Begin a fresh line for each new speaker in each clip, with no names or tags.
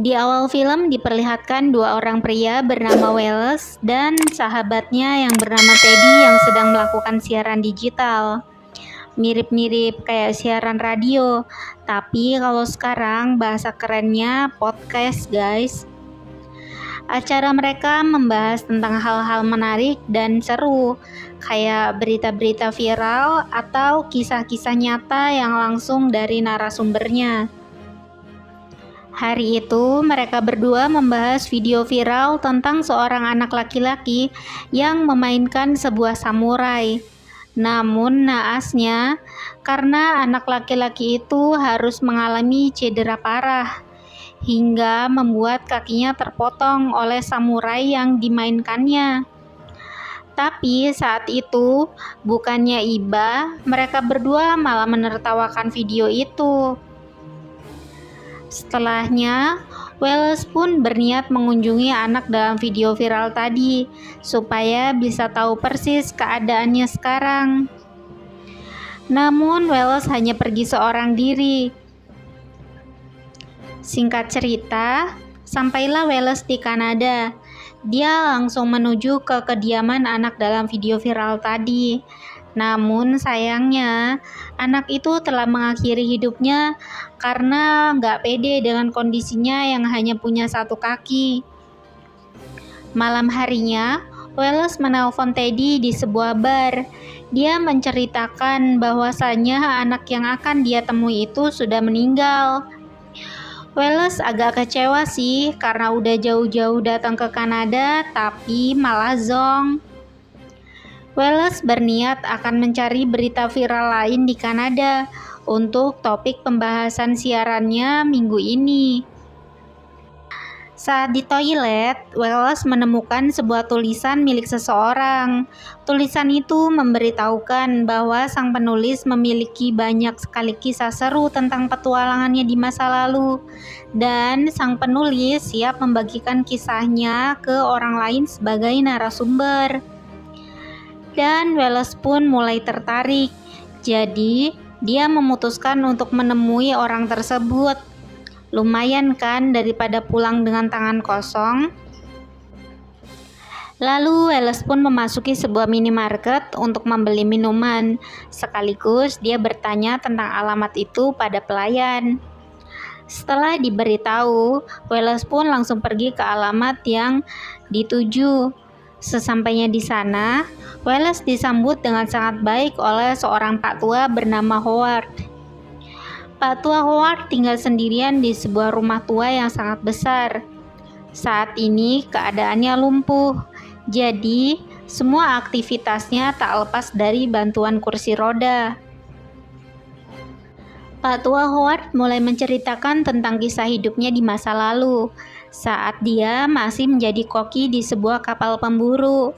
Di awal film diperlihatkan dua orang pria bernama Wallace dan sahabatnya yang bernama Teddy yang sedang melakukan siaran digital. Mirip-mirip kayak siaran radio, tapi kalau sekarang bahasa kerennya podcast, guys. Acara mereka membahas tentang hal-hal menarik dan seru, kayak berita-berita viral atau kisah-kisah nyata yang langsung dari narasumbernya. Hari itu, mereka berdua membahas video viral tentang seorang anak laki-laki yang memainkan sebuah samurai. Namun naasnya, karena anak laki-laki itu harus mengalami cedera parah, hingga membuat kakinya terpotong oleh samurai yang dimainkannya. Tapi saat itu, bukannya iba, mereka berdua malah menertawakan video itu. Setelahnya, Wallace pun berniat mengunjungi anak dalam video viral tadi, supaya bisa tahu persis keadaannya sekarang. Namun, Wallace hanya pergi seorang diri. Singkat cerita, sampailah Wallace di Kanada. Dia langsung menuju ke kediaman anak dalam video viral tadi. Namun sayangnya, anak itu telah mengakhiri hidupnya karena nggak pede dengan kondisinya yang hanya punya satu kaki. Malam harinya, Wallace menelpon Teddy di sebuah bar. Dia menceritakan bahwasanya anak yang akan dia temui itu sudah meninggal. Wallace agak kecewa sih karena udah jauh-jauh datang ke Kanada tapi malah zonk. Wallace berniat akan mencari berita viral lain di Kanada untuk topik pembahasan siarannya minggu ini. Saat di toilet, Wallace menemukan sebuah tulisan milik seseorang. Tulisan itu memberitahukan bahwa sang penulis memiliki banyak sekali kisah seru tentang petualangannya di masa lalu, dan sang penulis siap membagikan kisahnya ke orang lain sebagai narasumber. Dan Wallace pun mulai tertarik. Jadi, dia memutuskan untuk menemui orang tersebut. Lumayan kan daripada pulang dengan tangan kosong? Lalu Wallace pun memasuki sebuah minimarket untuk membeli minuman. Sekaligus dia bertanya tentang alamat itu pada pelayan. Setelah diberitahu, Wallace pun langsung pergi ke alamat yang dituju. Sesampainya di sana, Wallace disambut dengan sangat baik oleh seorang pak tua bernama Howard. Pak tua Howard tinggal sendirian di sebuah rumah tua yang sangat besar. Saat ini keadaannya lumpuh, jadi semua aktivitasnya tak lepas dari bantuan kursi roda. Pak tua Howard mulai menceritakan tentang kisah hidupnya di masa lalu, saat dia masih menjadi koki di sebuah kapal pemburu.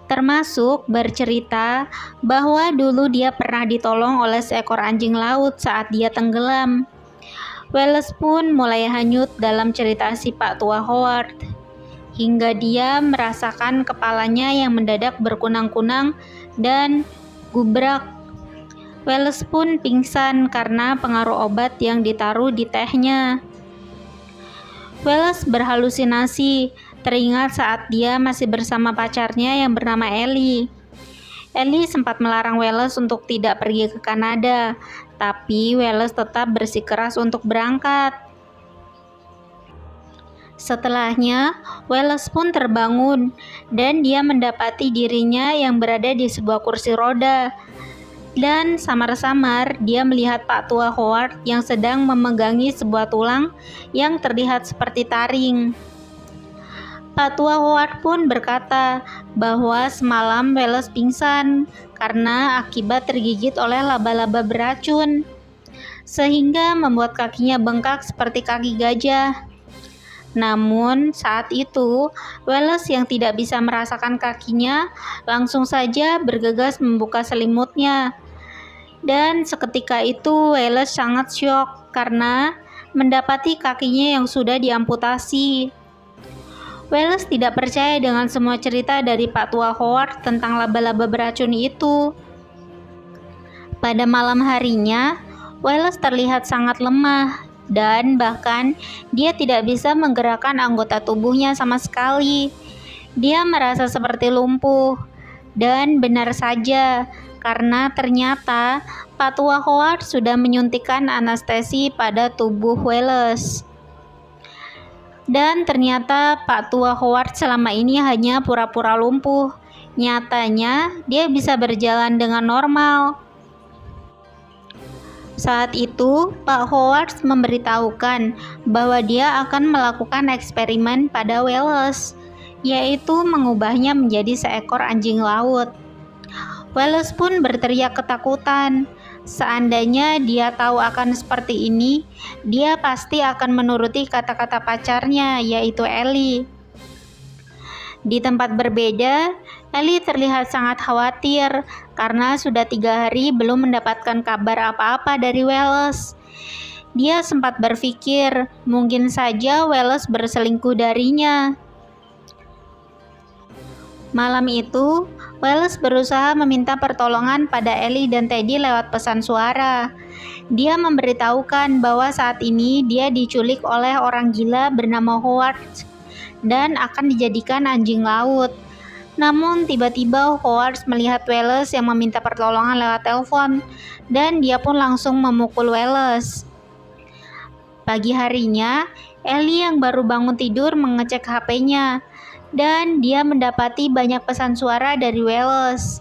Termasuk bercerita bahwa dulu dia pernah ditolong oleh seekor anjing laut saat dia tenggelam. Wallace pun mulai hanyut dalam cerita si Pak tua Howard, hingga dia merasakan kepalanya yang mendadak berkunang-kunang dan gubrak. Wallace pun pingsan karena pengaruh obat yang ditaruh di tehnya. Wallace berhalusinasi, teringat saat dia masih bersama pacarnya yang bernama Ellie. Ellie sempat melarang Wallace untuk tidak pergi ke Kanada, tapi Wallace tetap bersikeras untuk berangkat. Setelahnya, Wallace pun terbangun dan dia mendapati dirinya yang berada di sebuah kursi roda. Dan samar-samar dia melihat Pak tua Howard yang sedang memegangi sebuah tulang yang terlihat seperti taring. Pak tua Howard pun berkata bahwa semalam Wallace pingsan karena akibat tergigit oleh laba-laba beracun, sehingga membuat kakinya bengkak seperti kaki gajah. Namun saat itu, Wallace yang tidak bisa merasakan kakinya langsung saja bergegas membuka selimutnya. Dan seketika itu Wallace sangat syok karena mendapati kakinya yang sudah diamputasi. Wallace tidak percaya dengan semua cerita dari Pak tua Howard tentang laba-laba beracun itu. Pada malam harinya, Wallace terlihat sangat lemah. dan bahkan dia tidak bisa menggerakkan anggota tubuhnya sama sekali. Dia merasa seperti lumpuh. Dan benar saja, karena ternyata Pak Tua Howard sudah menyuntikkan anestesi pada tubuh Wallace. Dan ternyata Pak Tua Howard selama ini hanya pura-pura lumpuh. Nyatanya, dia bisa berjalan dengan normal. Saat itu, Pak Howard memberitahukan bahwa dia akan melakukan eksperimen pada Wallace, yaitu mengubahnya menjadi seekor anjing laut. Wallace pun berteriak ketakutan. Seandainya dia tahu akan seperti ini, dia pasti akan menuruti kata-kata pacarnya, yaitu Ellie. Di tempat berbeda, Ellie terlihat sangat khawatir karena sudah 3 hari belum mendapatkan kabar apa-apa dari Wallace. Dia sempat berpikir mungkin saja Wallace berselingkuh darinya. Malam itu, Wallace berusaha meminta pertolongan pada Ellie dan Teddy lewat pesan suara. Dia memberitahukan bahwa saat ini dia diculik oleh orang gila bernama Howard dan akan dijadikan anjing laut. Namun tiba-tiba Howard melihat Wallace yang meminta pertolongan lewat telepon dan dia pun langsung memukul Wallace. Pagi harinya, Ellie yang baru bangun tidur mengecek HP-nya dan dia mendapati banyak pesan suara dari Wallace.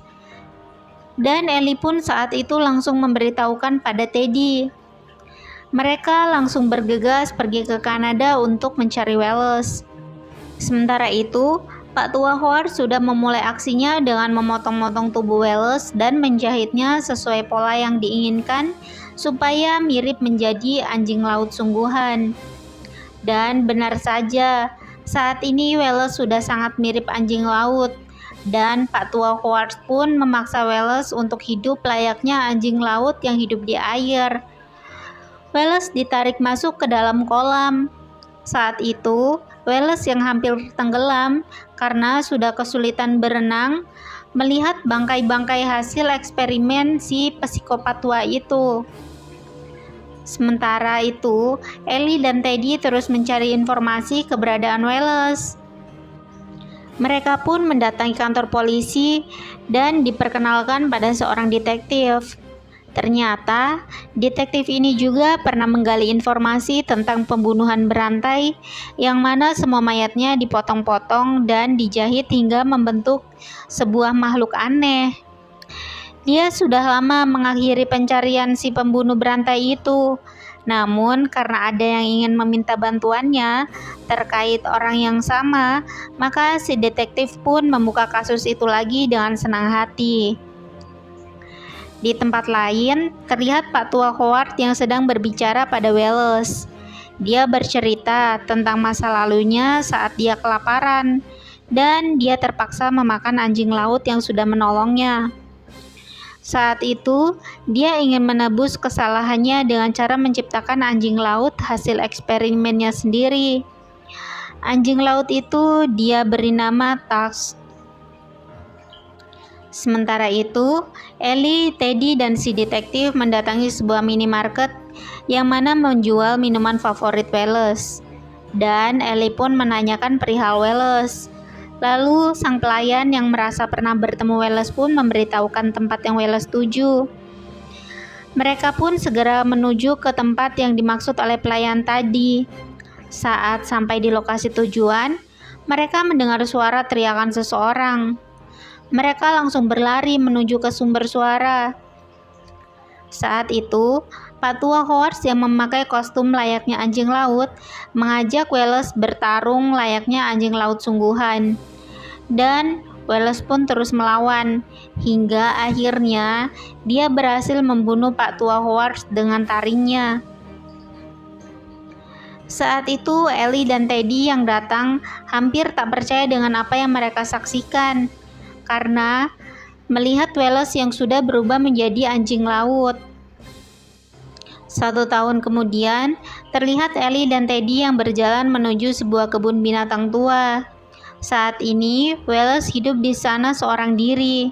Dan Ellie pun saat itu langsung memberitahukan pada Teddy. Mereka langsung bergegas pergi ke Kanada untuk mencari Wallace. Sementara itu, Pak Tua Howard sudah memulai aksinya dengan memotong-motong tubuh Wallace dan menjahitnya sesuai pola yang diinginkan supaya mirip menjadi anjing laut sungguhan. Dan benar saja, saat ini Wallace sudah sangat mirip anjing laut, dan Pak Tua Howard pun memaksa Wallace untuk hidup layaknya anjing laut yang hidup di air. Wallace ditarik masuk ke dalam kolam. Saat itu, Wallace yang hampir tenggelam karena sudah kesulitan berenang melihat bangkai-bangkai hasil eksperimen si psikopat tua itu. Sementara itu, Ellie dan Teddy terus mencari informasi keberadaan Wallace. Mereka pun mendatangi kantor polisi dan diperkenalkan pada seorang detektif. Ternyata, detektif ini juga pernah menggali informasi tentang pembunuhan berantai yang mana semua mayatnya dipotong-potong dan dijahit hingga membentuk sebuah makhluk aneh. Dia sudah lama mengakhiri pencarian si pembunuh berantai itu. Namun karena ada yang ingin meminta bantuannya terkait orang yang sama, maka si detektif pun membuka kasus itu lagi dengan senang hati. Di tempat lain, terlihat Pak Tua Howard yang sedang berbicara pada Wallace. Dia bercerita tentang masa lalunya saat dia kelaparan, dan dia terpaksa memakan anjing laut yang sudah menolongnya. Saat itu, dia ingin menebus kesalahannya dengan cara menciptakan anjing laut hasil eksperimennya sendiri. Anjing laut itu dia beri nama Tusk. Sementara itu, Ellie, Teddy, dan si detektif mendatangi sebuah minimarket yang mana menjual minuman favorit Wallace. Dan Ellie pun menanyakan perihal Wallace. Lalu sang pelayan yang merasa pernah bertemu Wallace pun memberitahukan tempat yang Wallace tuju. Mereka pun segera menuju ke tempat yang dimaksud oleh pelayan tadi. Saat sampai di lokasi tujuan, mereka mendengar suara teriakan seseorang. Mereka langsung berlari menuju ke sumber suara. Saat itu, Pak Tua Howard yang memakai kostum layaknya anjing laut mengajak Wallace bertarung layaknya anjing laut sungguhan. Dan Wallace pun terus melawan, hingga akhirnya dia berhasil membunuh Pak Tua Howard dengan taringnya. Saat itu, Ellie dan Teddy yang datang hampir tak percaya dengan apa yang mereka saksikan, karena melihat Wallace yang sudah berubah menjadi anjing laut. 1 tahun kemudian, terlihat Ellie dan Teddy yang berjalan menuju sebuah kebun binatang tua. Saat ini, Wallace hidup di sana seorang diri.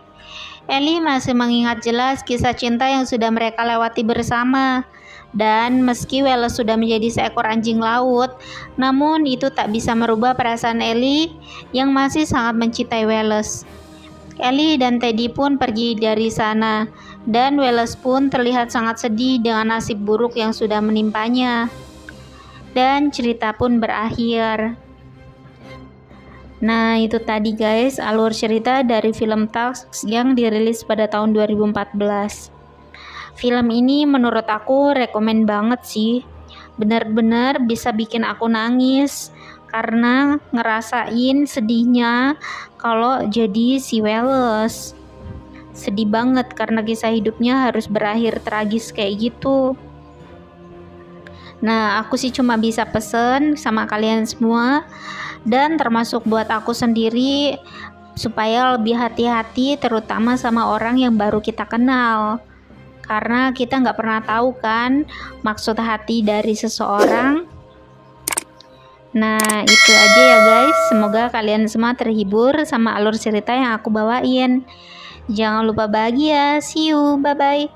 Ellie masih mengingat jelas kisah cinta yang sudah mereka lewati bersama. Dan meski Wallace sudah menjadi seekor anjing laut, namun itu tak bisa merubah perasaan Ellie yang masih sangat mencintai Wallace. Ellie dan Teddy pun pergi dari sana, dan Wallace pun terlihat sangat sedih dengan nasib buruk yang sudah menimpanya. Dan cerita pun berakhir. Nah, itu tadi guys alur cerita dari film Tusk yang dirilis pada tahun 2014. Film ini menurut aku rekomen banget sih. Benar-benar bisa bikin aku nangis karena ngerasain sedihnya kalau jadi si Wallace. Sedih banget karena kisah hidupnya harus berakhir tragis kayak gitu. Nah, aku sih cuma bisa pesen sama kalian semua dan termasuk buat aku sendiri supaya lebih hati-hati terutama sama orang yang baru kita kenal. Karena kita nggak pernah tahu kan maksud hati dari seseorang. Nah, itu aja ya guys. Semoga kalian semua terhibur sama alur cerita yang aku bawain. Jangan lupa bahagia. See you. Bye-bye.